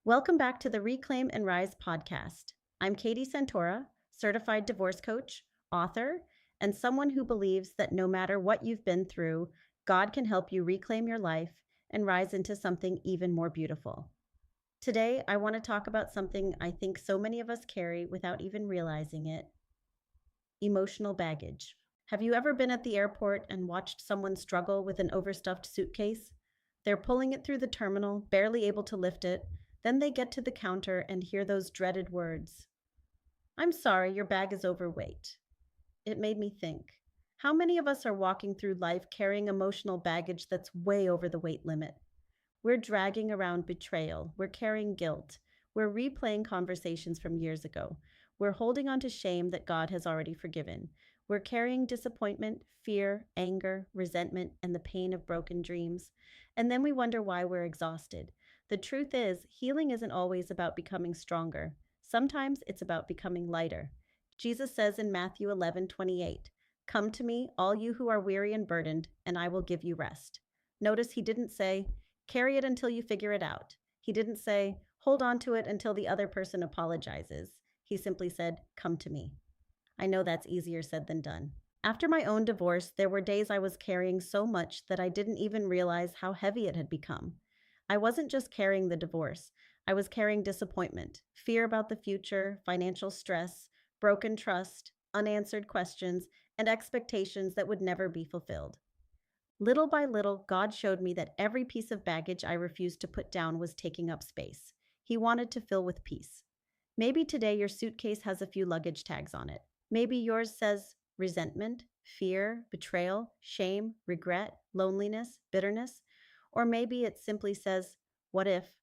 Welcome back to the Reclaim and Rise podcast. I'm Katie Santora, certified divorce coach, author, and someone who believes that no matter what you've been through, God can help you reclaim your life and rise into something even more beautiful. Today, I want to talk about something I think so many of us carry without even realizing it: emotional baggage. Have you ever been at the airport and watched someone struggle with an overstuffed suitcase? They're pulling it through the terminal, barely able to lift it. Then they get to the counter and hear those dreaded words: "I'm sorry, your bag is overweight." It made me think, how many of us are walking through life carrying emotional baggage that's way over the weight limit? We're dragging around betrayal. We're carrying guilt. We're replaying conversations from years ago. We're holding on to shame that God has already forgiven. We're carrying disappointment, fear, anger, resentment, and the pain of broken dreams. And then we wonder why we're exhausted. The truth is, healing isn't always about becoming stronger. Sometimes it's about becoming lighter. Jesus says in Matthew 11:28, "Come to me, all you who are weary and burdened, and I will give you rest." Notice he didn't say, "Carry it until you figure it out." He didn't say, "Hold on to it until the other person apologizes." He simply said, "Come to me." I know that's easier said than done. After my own divorce, there were days I was carrying so much that I didn't even realize how heavy it had become. I wasn't just carrying the divorce, I was carrying disappointment, fear about the future, financial stress, broken trust, unanswered questions, and expectations that would never be fulfilled. Little by little, God showed me that every piece of baggage I refused to put down was taking up space. He wanted to fill with peace. Maybe today your suitcase has a few luggage tags on it. Maybe yours says resentment, fear, betrayal, shame, regret, loneliness, bitterness. Or maybe it simply says, "What if?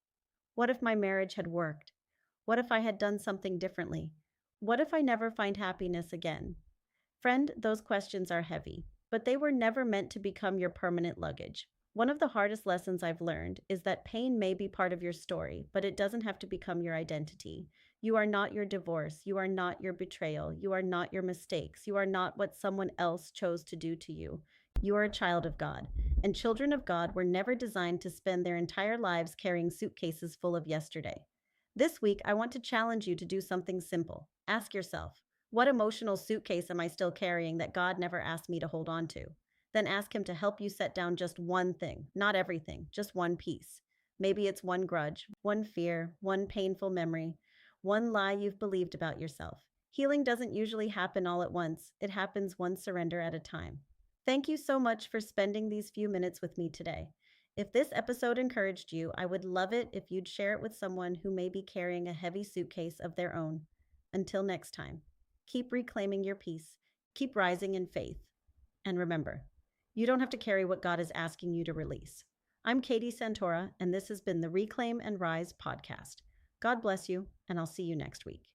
What if my marriage had worked? What if I had done something differently? What if I never find happiness again?" Friend, those questions are heavy, but they were never meant to become your permanent luggage. One of the hardest lessons I've learned is that pain may be part of your story, but it doesn't have to become your identity. You are not your divorce. You are not your betrayal. You are not your mistakes. You are not what someone else chose to do to you. You are a child of God, and children of God were never designed to spend their entire lives carrying suitcases full of yesterday. This week, I want to challenge you to do something simple. Ask yourself, what emotional suitcase am I still carrying that God never asked me to hold on to? Then ask Him to help you set down just one thing, not everything, just one piece. Maybe it's one grudge, one fear, one painful memory, one lie you've believed about yourself. Healing doesn't usually happen all at once, it happens one surrender at a time. Thank you so much for spending these few minutes with me today. If this episode encouraged you, I would love it if you'd share it with someone who may be carrying a heavy suitcase of their own. Until next time. Keep reclaiming your peace. Keep rising in faith. And remember, you don't have to carry what God is asking you to release. I'm Katie Santora, and this has been the Reclaim and Rise podcast. God bless you, and I'll see you next week.